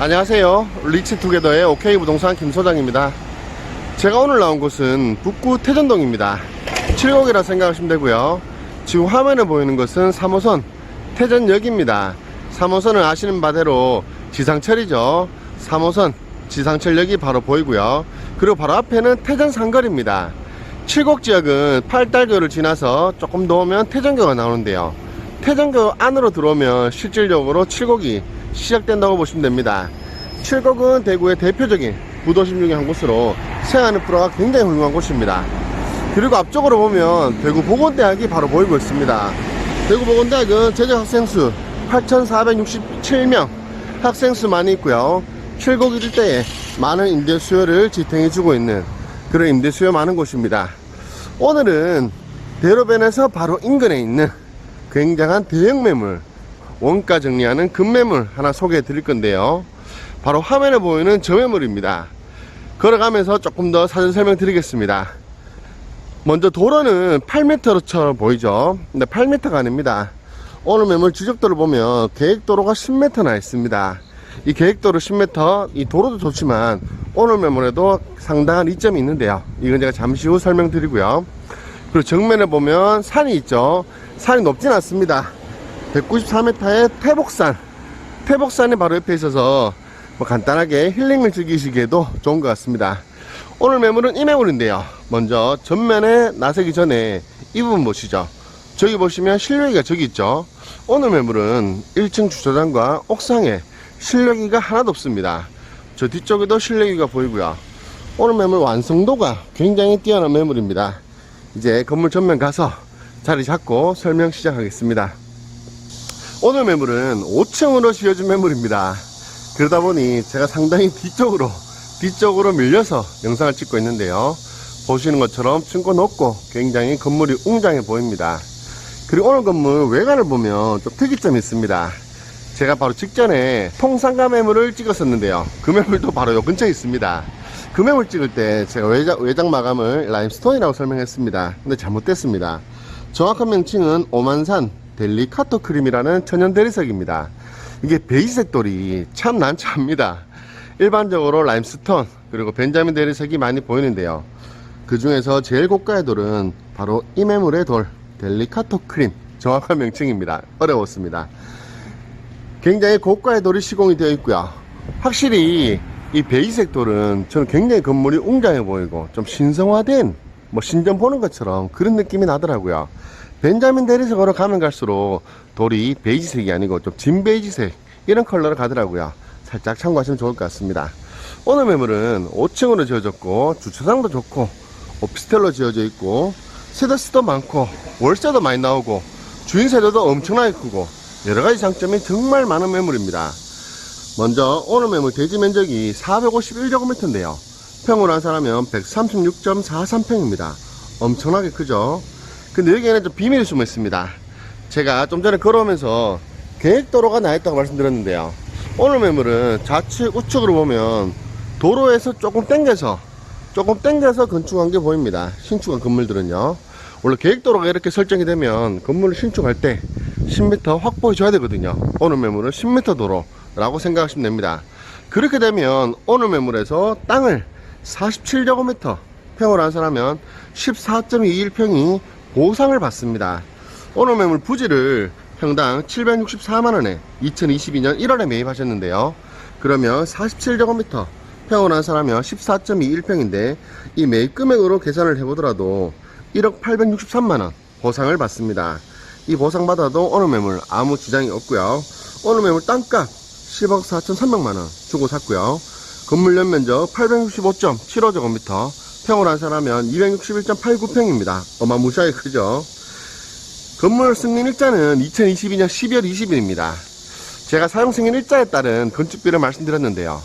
안녕하세요. 리치투게더의 OK부동산 김소장입니다. 제가 오늘 나온 곳은 북구 태전동입니다. 7곡이라 생각하시면 되고요. 지금 화면에 보이는 것은 3호선 태전역입니다. 3호선을 아시는 바대로 지상철이죠. 3호선 지상철역이 바로 보이고요. 그리고 바로 앞에는 태전상거리입니다. 7곡 지역은 팔달교를 지나서 조금 더 오면 태전교가 나오는데요. 태전교 안으로 들어오면 실질적으로 7곡이 시작된다고 보시면 됩니다. 7곡은 대구의 대표적인 구도심 중에 한 곳으로 생활인프라가 굉장히 훌륭한 곳입니다. 그리고 앞쪽으로 보면 대구 보건대학이 바로 보이고 있습니다. 대구 보건대학은 재적 학생수 8,467명 학생수 많이 있고요. 7곡 일대에 많은 임대 수요를 지탱해 주고 있는 그런 임대 수요 많은 곳입니다. 오늘은 대로변에서 바로 인근에 있는 굉장한 대형 매물, 원가 정리하는 급매물 하나 소개해 드릴 건데요. 바로 화면에 보이는 저 매물입니다. 걸어가면서 조금 더 사전 설명 드리겠습니다. 먼저 도로는 8m처럼 보이죠. 근데 8m가 아닙니다. 오늘 매물 지적도를 보면 계획도로가 10m나 있습니다. 이 계획도로 10m, 이 도로도 좋지만 오늘 매물에도 상당한 이점이 있는데요. 이건 제가 잠시 후 설명드리고요. 그리고 정면에 보면 산이 있죠. 산이 높진 않습니다. 194m의 태복산이 바로 옆에 있어서 뭐 간단하게 힐링을 즐기시기에도 좋은 것 같습니다. 오늘 매물은 이 매물인데요. 먼저 전면에 나서기 전에 이 부분 보시죠. 저기 보시면 실외기가 저기 있죠. 오늘 매물은 1층 주차장과 옥상에 실외기가 하나도 없습니다. 저 뒤쪽에도 실외기가 보이고요. 오늘 매물 완성도가 굉장히 뛰어난 매물입니다. 이제 건물 전면 가서 자리 잡고 설명 시작하겠습니다. 오늘 매물은 5층으로 지어준 매물입니다. 그러다 보니 제가 상당히 뒤쪽으로 밀려서 영상을 찍고 있는데요. 보시는 것처럼 층고 높고 굉장히 건물이 웅장해 보입니다. 그리고 오늘 건물 외관을 보면 좀 특이점이 있습니다. 제가 바로 직전에 통상가 매물을 찍었었는데요. 그 매물도 바로 요 근처에 있습니다. 그 매물 찍을 때 제가 외장 마감을 라임스톤이라고 설명했습니다. 근데 잘못됐습니다. 정확한 명칭은 오만산 델리카토 크림이라는 천연 대리석입니다. 이게 베이지색 돌이 참 난처합니다. 일반적으로 라임스톤 그리고 벤자민 대리석이 많이 보이는데요. 그 중에서 제일 고가의 돌은 바로 이 매물의 돌 델리카토 크림, 정확한 명칭입니다. 어려웠습니다. 굉장히 고가의 돌이 시공이 되어 있고요. 확실히 이 베이지색 돌은 저는 굉장히 건물이 웅장해 보이고 좀 신성화된 신전 보는 것처럼 그런 느낌이 나더라고요. 벤자민 대리석으로 가면 갈수록 돌이 베이지색이 아니고 좀 진베이지색 이런 컬러로 가더라고요. 살짝 참고하시면 좋을 것 같습니다. 오늘 매물은 5층으로 지어졌고 주차장도 좋고 오피스텔로 지어져 있고 세대수도 많고 월세도 많이 나오고 주인 세대도 엄청나게 크고 여러가지 장점이 정말 많은 매물입니다. 먼저 오늘 매물 대지 면적이 451제곱미터인데요. 평으로 환산하면 136.43평입니다. 엄청나게 크죠. 근데 여기에는 좀 비밀이 숨어 있습니다. 제가 좀 전에 걸어오면서 계획도로가 나있다고 말씀드렸는데요. 오늘 매물은 좌측 우측으로 보면 도로에서 조금 땡겨서 건축한 게 보입니다. 신축한 건물들은요. 원래 계획도로가 이렇게 설정이 되면 건물을 신축할 때 10m 확보해 줘야 되거든요. 오늘 매물은 10m 도로라고 생각하시면 됩니다. 그렇게 되면 오늘 매물에서 땅을 47제곱미터 평으로 환산하면 14.21평이 보상을 받습니다. 오늘 매물 부지를 평당 764만원에 2022년 1월에 매입하셨는데요. 그러면 47제곱미터 평으로 환산하면 14.21평인데 이 매입 금액으로 계산을 해보더라도 1억 863만원 보상을 받습니다. 이 보상받아도 오늘 매물 아무 지장이 없고요. 오늘 매물 땅값 10억 4,300만원 주고 샀고요. 건물 연면적 865.75제곱미터 평으로 환산하면 261.89평입니다. 어마무시하게 크죠. 건물 승인일자는 2022년 12월 20일입니다. 제가 사용승인일자에 따른 건축비를 말씀드렸는데요.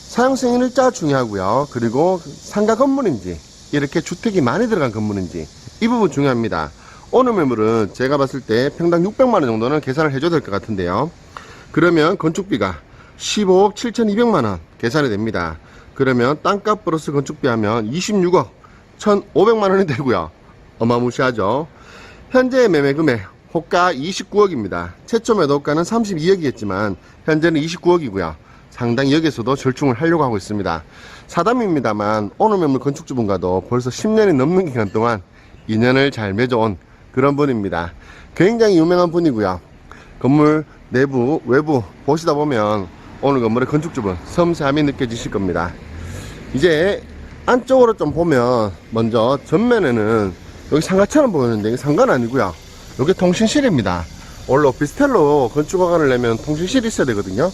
사용승인일자 중요하고요. 그리고 상가 건물인지 이렇게 주택이 많이 들어간 건물인지 이 부분 중요합니다. 오늘 매물은 제가 봤을 때 평당 600만원 정도는 계산을 해줘야 될 것 같은데요. 그러면 건축비가 15억 7,200만원 계산이 됩니다. 그러면 땅값 플러스 건축비 하면 26억 1,500만원이 되고요. 어마무시하죠. 현재 매매 금액 호가 29억입니다. 최초 매도 호가는 32억이었지만 현재는 29억이고요. 상당히 여기서도 절충을 하려고 하고 있습니다. 사담입니다만 오늘 매물 건축주분과도 벌써 10년이 넘는 기간 동안 인연을 잘 맺어온 그런 분입니다. 굉장히 유명한 분이고요. 건물 내부 외부 보시다 보면 오늘 건물의 건축주분 섬세함이 느껴지실 겁니다. 이제 안쪽으로 좀 보면 먼저 전면에는 여기 상가처럼 보이는데 이게 상가는 아니고요. 여기 통신실입니다. 원래 오피스텔로 건축허가를 내면 통신실이 있어야 되거든요.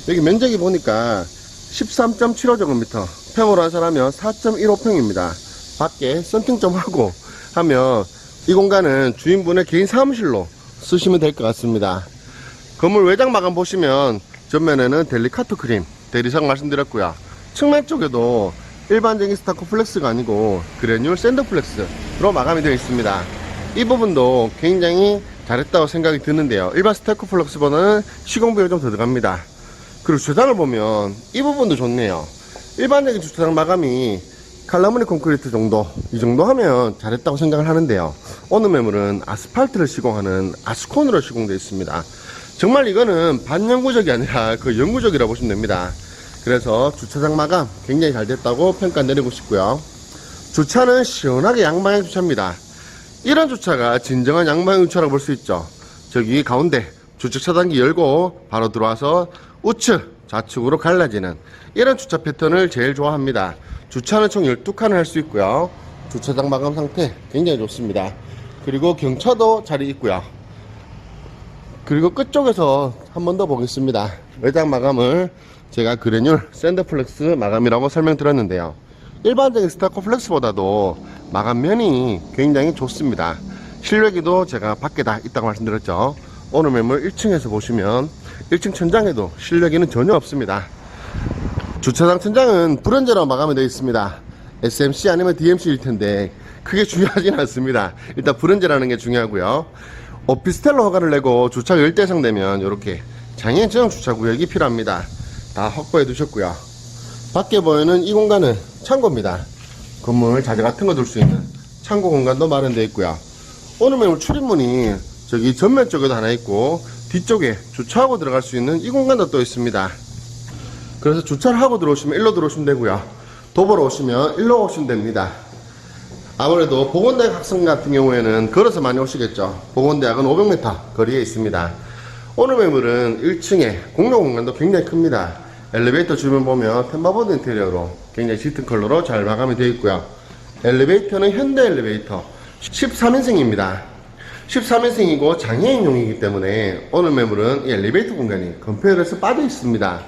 여기 면적이 보니까 13.75제곱미터, 평으로 환산하면 4.15평입니다. 밖에 썬팅 좀 하고 하면 이 공간은 주인분의 개인 사무실로 쓰시면 될 것 같습니다. 건물 외장 마감 보시면 전면에는 델리카토 크림 대리석 말씀드렸고요. 측면 쪽에도 일반적인 스타코플렉스가 아니고 그래뉴얼 샌드플렉스로 마감이 되어 있습니다. 이 부분도 굉장히 잘했다고 생각이 드는데요. 일반 스타코플렉스보다는 시공비가 좀 더 들어갑니다. 그리고 주차장을 보면 이 부분도 좋네요. 일반적인 주차장 마감이 칼라무니 콘크리트 정도, 이 정도 하면 잘했다고 생각을 하는데요. 오늘 매물은 아스팔트를 시공하는 아스콘으로 시공되어 있습니다. 정말 이거는 반영구적이 아니라 그 영구적이라고 보시면 됩니다. 그래서 주차장 마감 굉장히 잘 됐다고 평가 내리고 싶고요. 주차는 시원하게 양방향 주차입니다. 이런 주차가 진정한 양방향 주차라고 볼 수 있죠. 저기 가운데 주차 차단기 열고 바로 들어와서 우측 좌측으로 갈라지는 이런 주차 패턴을 제일 좋아합니다. 주차는 총 12칸을 할 수 있고요. 주차장 마감 상태 굉장히 좋습니다. 그리고 경차도 자리 있고요. 그리고 끝쪽에서 한 번 더 보겠습니다. 외장 마감을 제가 그래뉴얼 샌드플렉스 마감이라고 설명드렸는데요. 일반적인 스타코플렉스보다도 마감면이 굉장히 좋습니다. 실외기도 제가 밖에 다 있다고 말씀드렸죠. 오늘 매물 1층에서 보시면 1층 천장에도 실외기는 전혀 없습니다. 주차장 천장은 불연제로 마감이 되어 있습니다. SMC 아니면 DMC일 텐데 크게 중요하진 않습니다. 일단 불연제라는 게 중요하고요. 오피스텔로 허가를 내고 주차가 10대 이상 되면 이렇게 장애인 전용 주차 구역이 필요합니다. 다 확보해 두셨고요. 밖에 보이는 이 공간은 창고입니다. 건물 자재 같은 거 둘 수 있는 창고 공간도 마련되어 있고요. 오늘 매물 출입문이 저기 전면 쪽에도 하나 있고 뒤쪽에 주차하고 들어갈 수 있는 이 공간도 또 있습니다. 그래서 주차를 하고 들어오시면 일로 들어오시면 되고요. 도보로 오시면 일로 오시면 됩니다. 아무래도 보건대학 학생 같은 경우에는 걸어서 많이 오시겠죠. 보건대학은 500m 거리에 있습니다. 오늘 매물은 1층에 공용 공간도 굉장히 큽니다. 엘리베이터 주변 보면 템바보드 인테리어로 굉장히 짙은 컬러로 잘 마감이 되어 있고요. 엘리베이터는 현대 엘리베이터 13인승입니다. 13인승이고 장애인용이기 때문에 오늘 매물은 이 엘리베이터 공간이 건폐율에서 빠져 있습니다.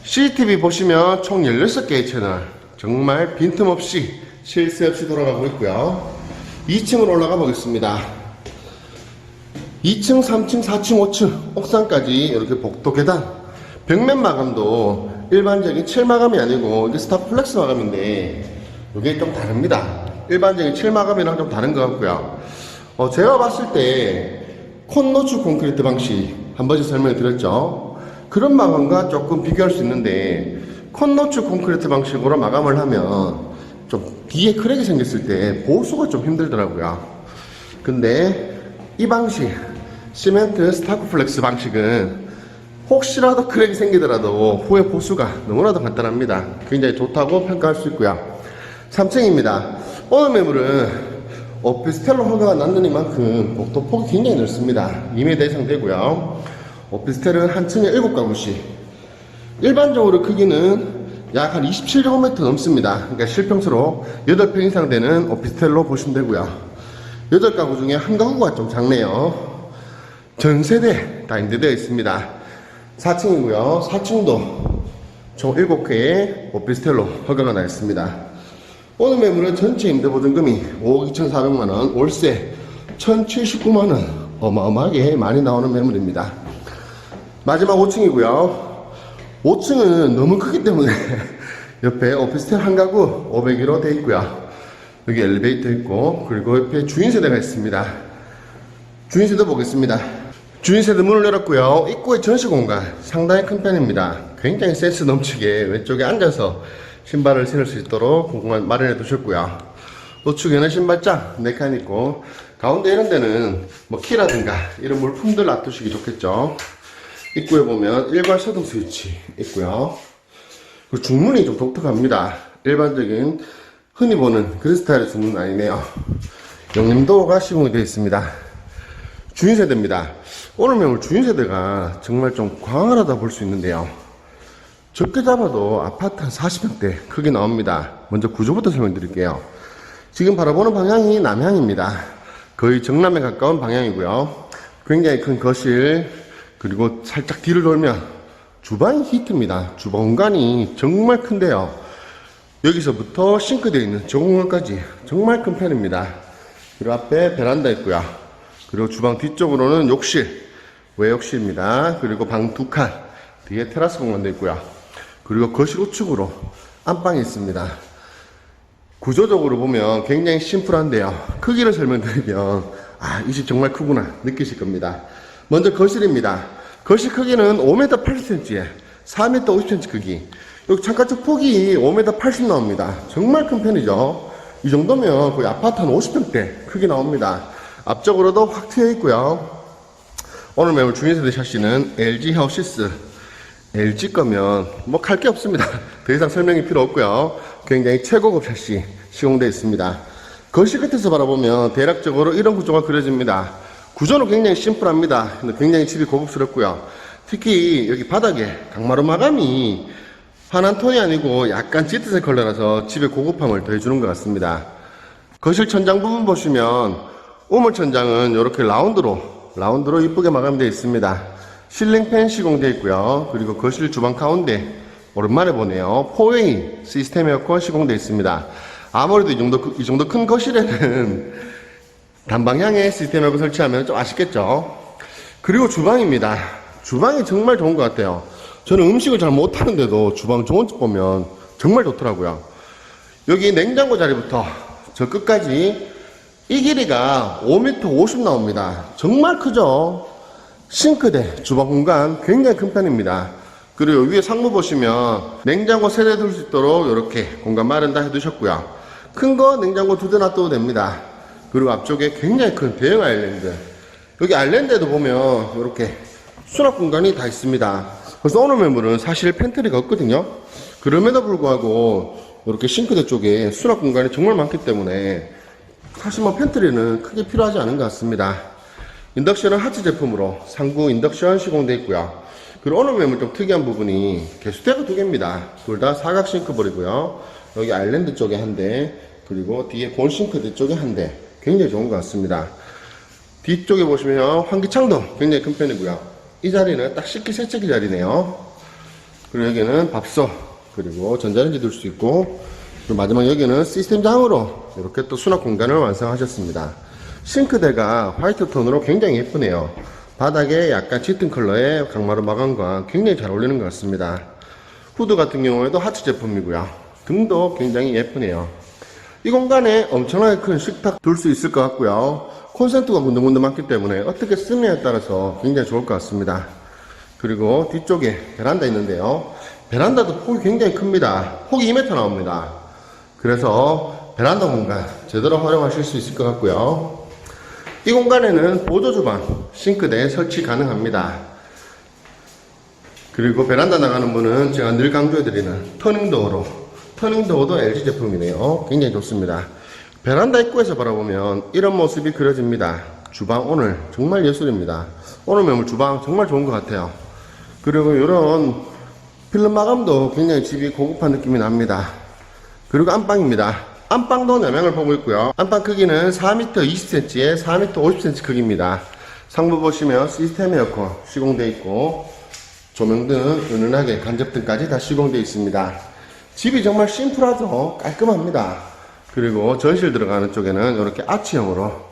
CCTV 보시면 총 16개의 채널 정말 빈틈없이 쉴 새 없이 돌아가고 있고요. 2층으로 올라가 보겠습니다. 2층, 3층, 4층, 5층 옥상까지 이렇게 복도 계단 벽면 마감도 일반적인 칠 마감이 아니고 이게 스타플렉스 마감인데 이게 좀 다릅니다. 일반적인 칠 마감이랑 좀 다른 것 같고요. 제가 봤을 때 콘노츠 콘크리트 방식 한 번씩 설명을 드렸죠. 그런 마감과 조금 비교할 수 있는데 콘노츠 콘크리트 방식으로 마감을 하면 좀 뒤에 크랙이 생겼을 때 보수가 좀 힘들더라고요. 근데 이 방식 시멘트 스타코플렉스 방식은 혹시라도 크랙이 생기더라도 후에 보수가 너무나도 간단합니다. 굉장히 좋다고 평가할 수 있고요. 3층입니다. 오늘 매물은 오피스텔로 허가가 났느니만큼 복도폭이 굉장히 넓습니다. 2m 이상 되고요. 오피스텔은 한 층에 7가구씩. 일반적으로 크기는 약 한 27제곱미터 넘습니다. 그러니까 실평수로 8평 이상 되는 오피스텔로 보시면 되고요. 8가구 중에 한 가구가 좀 작네요. 전세대 다 임대되어 있습니다. 4층이고요. 4층도 총 7개의 오피스텔로 허가가 나 있습니다. 오늘 매물은 전체 임대보증금이 5억 2,400만원, 월세 1,079만원, 어마어마하게 많이 나오는 매물입니다. 마지막 5층이고요. 5층은 너무 크기 때문에 옆에 오피스텔 한 가구 501호 되어 있고요. 여기 엘리베이터 있고, 그리고 옆에 주인세대가 있습니다. 주인세대 보겠습니다. 주인세대 문을 열었고요. 입구의 전시 공간 상당히 큰 편입니다. 굉장히 센스 넘치게 왼쪽에 앉아서 신발을 신을 수 있도록 공간 마련해 두셨고요. 우측에는 신발장 4칸 있고, 가운데 이런 데는 뭐 키라든가 이런 물품들 놔두시기 좋겠죠. 입구에 보면 일괄 소등 스위치 있고요. 그리고 중문이 좀 독특합니다. 일반적인 흔히 보는 그런 스타일의 중문은 아니네요. 용림도어가 시공이 되어 있습니다. 주인세대입니다. 오늘 매물 주인세대가 정말 좀 광활하다 볼 수 있는데요. 적게 잡아도 아파트 한 40평대 크게 나옵니다. 먼저 구조부터 설명드릴게요. 지금 바라보는 방향이 남향입니다. 거의 정남에 가까운 방향이고요. 굉장히 큰 거실, 그리고 살짝 뒤를 돌면 주방이 히트입니다. 주방 공간이 정말 큰데요. 여기서부터 싱크대에 있는 저 공간까지 정말 큰 편입니다. 그리고 앞에 베란다 있고요. 그리고 주방 뒤쪽으로는 욕실, 외욕실입니다. 그리고 방 2칸, 뒤에 테라스 공간도 있고요. 그리고 거실 우측으로 안방이 있습니다. 구조적으로 보면 굉장히 심플한데요. 크기를 설명드리면 이 집 정말 크구나 느끼실 겁니다. 먼저 거실입니다. 거실 크기는 5m 80cm에 4m 50cm 크기. 여기 창가쪽 폭이 5m 80 나옵니다. 정말 큰 편이죠. 이 정도면 거의 아파트 한 50평대 크게 나옵니다. 앞쪽으로도 확 트여 있고요. 오늘 매물 주인세대 샤시는 LG 하우시스. LG 거면 뭐 할 게 없습니다. 더 이상 설명이 필요 없고요. 굉장히 최고급 샤시 시공되어 있습니다. 거실 끝에서 바라보면 대략적으로 이런 구조가 그려집니다. 구조는 굉장히 심플합니다. 근데 굉장히 집이 고급스럽고요. 특히 여기 바닥에 강마루 마감이 환한 톤이 아니고 약간 짙은색 컬러라서 집의 고급함을 더해주는 것 같습니다. 거실 천장 부분 보시면 우물 천장은 이렇게 라운드로 이쁘게 마감되어 있습니다. 실링팬 시공되어 있고요. 그리고 거실 주방 가운데 오랜만에 보네요. 4웨이 시스템 에어컨 시공되어 있습니다. 아무래도 이 정도 큰 거실에는 단방향에 시스템 에어컨 설치하면 좀 아쉽겠죠. 그리고 주방입니다. 주방이 정말 좋은 것 같아요. 저는 음식을 잘 못하는데도 주방 좋은 집 보면 정말 좋더라고요. 여기 냉장고 자리부터 저 끝까지 이 길이가 5m 50 나옵니다. 정말 크죠. 싱크대, 주방 공간 굉장히 큰 편입니다. 그리고 위에 상부 보시면 냉장고 3대 둘 수 있도록 이렇게 공간 마련 다 해두셨고요. 큰 거 냉장고 2대 놔둬도 됩니다. 그리고 앞쪽에 굉장히 큰 대형 아일랜드. 여기 아일랜드에도 보면 이렇게 수납 공간이 다 있습니다. 그래서 오늘 매물은 사실 팬트리가 없거든요. 그럼에도 불구하고 이렇게 싱크대 쪽에 수납 공간이 정말 많기 때문에 사실 뭐 팬트리는 크게 필요하지 않은 것 같습니다. 인덕션은 하츠 제품으로 상부 인덕션 시공되어 있고요. 그리고 오늘 매물 좀 특이한 부분이 개수대가 2개입니다. 둘 다 사각 싱크볼이고요. 여기 아일랜드 쪽에 한 대, 그리고 뒤에 본 싱크대 쪽에 한 대. 굉장히 좋은 것 같습니다. 뒤쪽에 보시면 환기창도 굉장히 큰 편이고요. 이 자리는 딱 식기세척기 자리네요. 그리고 여기는 밥솥, 그리고 전자레인지 둘 수 있고, 그리고 마지막 여기는 시스템장으로 이렇게 또 수납 공간을 완성하셨습니다. 싱크대가 화이트 톤으로 굉장히 예쁘네요. 바닥에 약간 짙은 컬러의 강마루 마감과 굉장히 잘 어울리는 것 같습니다. 후드 같은 경우에도 하츠 제품이고요. 등도 굉장히 예쁘네요. 이 공간에 엄청나게 큰 식탁 둘 수 있을 것 같고요. 콘센트가 군데군데 많기 때문에 어떻게 쓰느냐에 따라서 굉장히 좋을 것 같습니다. 그리고 뒤쪽에 베란다 있는데요. 베란다도 폭이 굉장히 큽니다. 폭이 2m 나옵니다. 그래서 베란다 공간 제대로 활용하실 수 있을 것 같고요. 이 공간에는 보조주방, 싱크대 설치 가능합니다. 그리고 베란다 나가는 문은 제가 늘 강조해드리는 터닝도어도 LG 제품이네요. 굉장히 좋습니다. 베란다 입구에서 바라보면 이런 모습이 그려집니다. 주방 오늘 정말 예술입니다. 오늘 매물 주방 정말 좋은 것 같아요. 그리고 이런 필름 마감도 굉장히 집이 고급한 느낌이 납니다. 그리고 안방입니다. 안방도 내면을 보고 있고요. 안방 크기는 4m 20cm에 4m 50cm 크기입니다. 상부 보시면 시스템 에어컨 시공되어 있고 조명등, 은은하게 간접등까지 다 시공되어 있습니다. 집이 정말 심플하죠. 깔끔합니다. 그리고 전실 들어가는 쪽에는 이렇게 아치형으로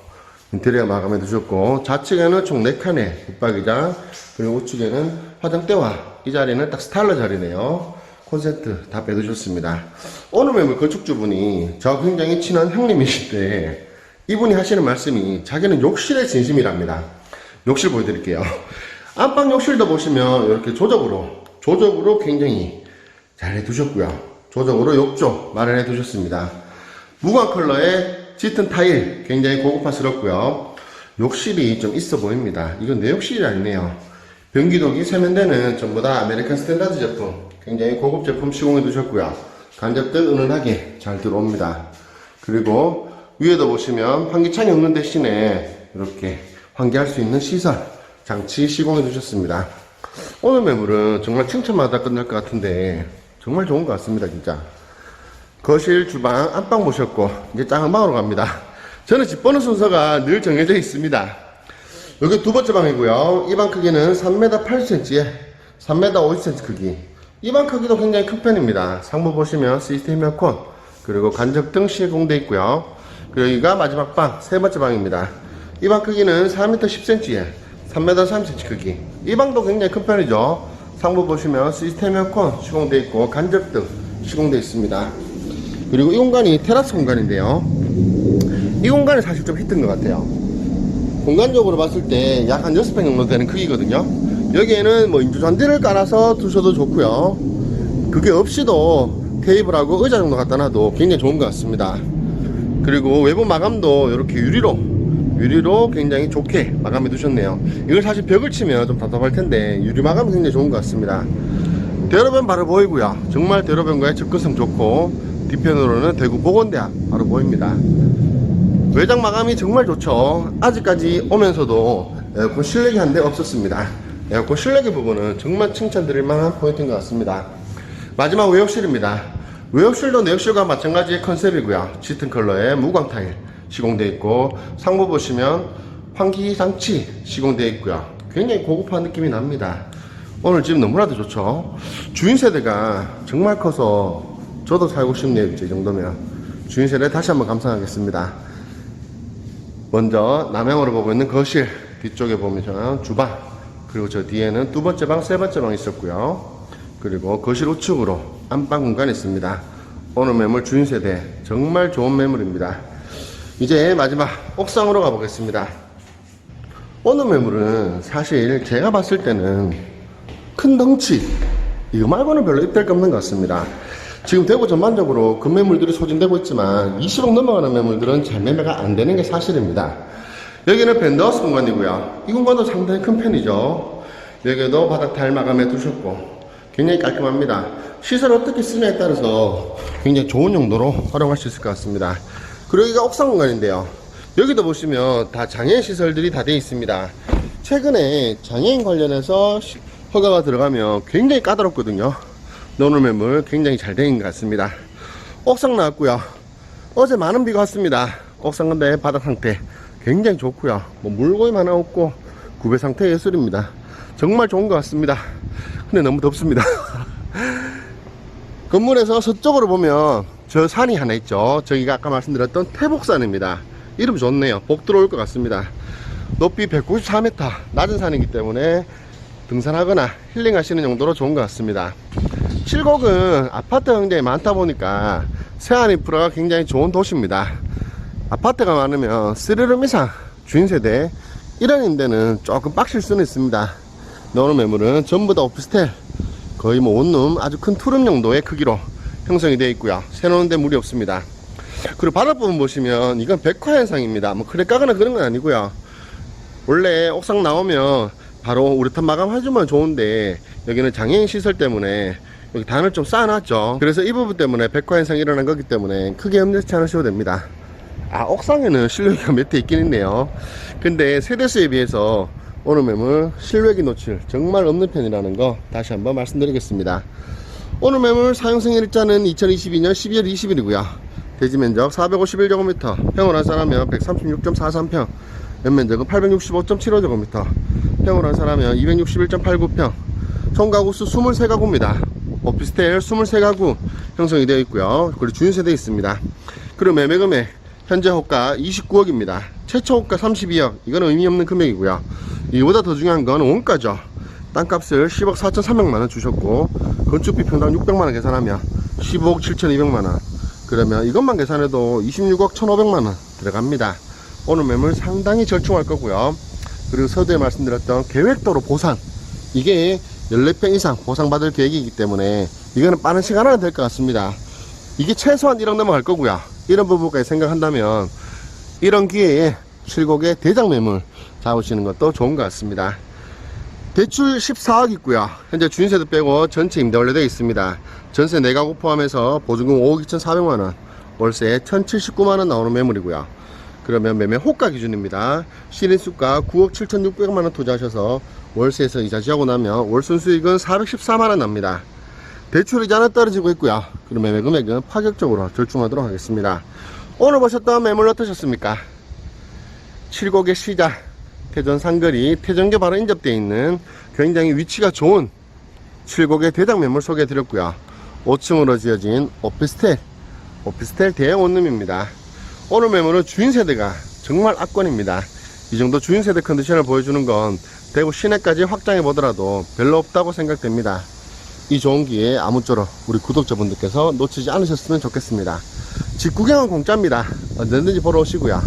인테리어 마감해 두셨고, 좌측에는 총 4칸의 붙박이장, 그리고 우측에는 화장대와 이 자리는 딱 스타일러 자리네요. 콘센트 다 빼두셨습니다. 오늘 매물 건축주분이 저 굉장히 친한 형님이신데 이분이 하시는 말씀이 자기는 욕실에 진심이랍니다. 욕실 보여드릴게요. 안방 욕실도 보시면 이렇게 조적으로 굉장히 잘 해두셨고요. 조적으로 욕조 마련해 두셨습니다. 무광 컬러의 짙은 타일 굉장히 고급화스럽고요. 욕실이 좀 있어 보입니다. 이건 내 욕실이 아니네요. 변기동기 세면대는 전부 다 아메리칸 스탠다드 제품, 굉장히 고급 제품 시공해 두셨고요. 간접등 은은하게 잘 들어옵니다. 그리고 위에도 보시면 환기창이 없는 대신에 이렇게 환기할 수 있는 시설 장치 시공해 두셨습니다. 오늘 매물은 정말 칭찬마다 끝날 것 같은데 정말 좋은 것 같습니다. 진짜 거실, 주방, 안방 보셨고 이제 작은 방으로 갑니다. 저는 집 보는 순서가 늘 정해져 있습니다. 여기 두 번째 방이고요. 이 방 크기는 3m 8cm에 3m 50cm 크기. 이 방 크기도 굉장히 큰 편입니다. 상부 보시면 시스템 에어컨 그리고 간접등 시공되어 있고요. 그리고 여기가 마지막 방, 세 번째 방입니다. 이 방 크기는 4m 10cm에 3m 30cm 크기. 이 방도 굉장히 큰 편이죠. 상부 보시면 시스템 에어컨 시공되어 있고 간접등 시공되어 있습니다. 그리고 이 공간이 테라스 공간인데요. 이 공간이 사실 좀 히트인 것 같아요. 공간적으로 봤을 때 약 한 6평 정도 되는 크기거든요. 여기에는 뭐 인조잔디를 깔아서 두셔도 좋고요. 그게 없이도 테이블하고 의자 정도 갖다 놔도 굉장히 좋은 것 같습니다. 그리고 외부 마감도 이렇게 유리로 굉장히 좋게 마감해 두셨네요. 이걸 사실 벽을 치면 좀 답답할 텐데 유리 마감은 굉장히 좋은 것 같습니다. 대로변 바로 보이고요. 정말 대로변과의 접근성 좋고 뒤편으로는 대구 보건대학 바로 보입니다. 외장 마감이 정말 좋죠. 아직까지 오면서도 에어컨 실내기 한 대 없었습니다. 에어컨 실내기 부분은 정말 칭찬드릴 만한 포인트인 것 같습니다. 마지막 외욕실입니다. 외욕실도 내욕실과 마찬가지의 컨셉이고요. 짙은 컬러의 무광 타일 시공되어 있고 상부 보시면 환기 장치 시공되어 있고요. 굉장히 고급한 느낌이 납니다. 오늘 집 너무나도 좋죠. 주인 세대가 정말 커서 저도 살고 싶네요. 이 정도면 주인 세대 다시 한번 감상하겠습니다. 먼저 남향으로 보고 있는 거실, 뒤쪽에 보면 주방, 그리고 저 뒤에는 두 번째 방, 세 번째 방 있었고요. 그리고 거실 우측으로 안방 공간이 있습니다. 오늘 매물 주인 세대 정말 좋은 매물입니다. 이제 마지막 옥상으로 가보겠습니다. 오늘 매물은 사실 제가 봤을 때는 큰 덩치 이거 말고는 별로 입댈 게 없는 것 같습니다. 지금 대구 전반적으로 급매물들이 소진되고 있지만 20억 넘어가는 매물들은 잘 매매가 안 되는 게 사실입니다. 여기는 밴드하우스 공간이고요. 이 공간도 상당히 큰 편이죠. 여기도 바닥 타일 마감해 두셨고 굉장히 깔끔합니다. 시설을 어떻게 쓰냐에 따라서 굉장히 좋은 용도로 활용할 수 있을 것 같습니다. 그리고 여기가 옥상 공간인데요. 여기도 보시면 다 장애인 시설들이 다 되어 있습니다. 최근에 장애인 관련해서 허가가 들어가면 굉장히 까다롭거든요. 오늘 매물 굉장히 잘 된 것 같습니다. 옥상 나왔고요. 어제 많은 비가 왔습니다. 옥상 근데 바닥 상태 굉장히 좋고요. 뭐 물고임 하나 없고 구배 상태 예술입니다. 정말 좋은 것 같습니다. 근데 너무 덥습니다. 건물에서 서쪽으로 보면 저 산이 하나 있죠. 저기가 아까 말씀드렸던 태복산입니다. 이름 좋네요. 복 들어올 것 같습니다. 높이 194m 낮은 산이기 때문에 등산하거나 힐링하시는 용도로 좋은 것 같습니다. 칠곡은 아파트가 굉장히 많다 보니까 세안 인프라가 굉장히 좋은 도시입니다. 아파트가 많으면 스리룸 이상 주인세대 이런 임대는 조금 빡실 수는 있습니다. 오늘 매물은 전부 다 오피스텔 거의 뭐 원룸 아주 큰 투룸 정도의 크기로 형성이 되어 있고요. 세놓는데 무리 없습니다. 그리고 바닥부분 보시면 이건 백화 현상입니다. 뭐 크랙 까거나 그런 건 아니고요. 원래 옥상 나오면 바로 우레탄 마감 해주면 좋은데 여기는 장애인 시설 때문에 여기 단을 좀 쌓아놨죠. 그래서 이 부분 때문에 백화 현상이 일어난 거기 때문에 크게 염려치 않으셔도 됩니다. 아, 옥상에는 실외기가 몇 대 있긴 있네요. 근데 세대수에 비해서 오늘 매물 실외기 노출 정말 없는 편이라는 거 다시 한번 말씀드리겠습니다. 오늘 매물 사용승 일자는 2022년 12월 20일이고요 대지면적 451제곱미터, 평을 한산하면 136.43평, 연면적은 865.75제곱미터, 평을 한산하면 261.89평, 총 가구수 23가구입니다. 오피스텔 23가구 형성이 되어 있고요. 그리고 주인세대 있습니다. 그리고 매매금액 현재 호가 29억입니다. 최초 호가 32억. 이건 의미 없는 금액이고요. 이보다 더 중요한 건 원가죠. 땅값을 10억 4,300만원 주셨고 건축비 평당 600만원 계산하면 15억 7,200만원. 그러면 이것만 계산해도 26억 1,500만원 들어갑니다. 오늘 매물 상당히 절충할 거고요. 그리고 서두에 말씀드렸던 계획도로 보상, 이게 14평 이상 보상받을 계획이기 때문에 이거는 빠른 시간 안에 될 것 같습니다. 이게 최소한 1억 넘어갈 거고요. 이런 부분까지 생각한다면 이런 기회에 칠곡의 대장 매물 잡으시는 것도 좋은 것 같습니다. 대출 14억 있고요. 현재 주인세도 빼고 전체 임대 완료되어 있습니다. 전세 4가구 포함해서 보증금 5억 2,400만원, 월세 1,079만원 나오는 매물이고요. 그러면 매매 호가 기준입니다. 실인수가 9억 7,600만원 투자하셔서 월세에서 이자 지하고 나면 월 순수익은 414만원 납니다. 대출 이자는 떨어지고 있고요. 그럼 매매 금액은 파격적으로 절충하도록 하겠습니다. 오늘 보셨던 매물 어떠셨습니까? 7곡의 시작, 태전 상거리, 태전계 바로 인접되어 있는 굉장히 위치가 좋은 7곡의 대장 매물 소개해 드렸고요. 5층으로 지어진 오피스텔 대형 원룸입니다. 오늘 매물은 주인세대가 정말 압권입니다. 이 정도 주인세대 컨디션을 보여주는 건 대구 시내까지 확장해 보더라도 별로 없다고 생각됩니다. 이 좋은 기회에 아무쪼록 우리 구독자분들께서 놓치지 않으셨으면 좋겠습니다. 집 구경은 공짜입니다. 언제든지 보러 오시고요.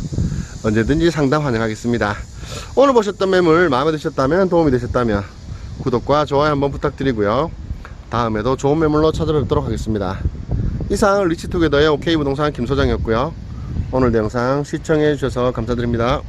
언제든지 상담 환영하겠습니다. 오늘 보셨던 매물 마음에 드셨다면, 도움이 되셨다면 구독과 좋아요 한번 부탁드리고요. 다음에도 좋은 매물로 찾아뵙도록 하겠습니다. 이상 리치투게더의 OK부동산 김소장이었고요. 오늘도 영상 시청해 주셔서 감사드립니다.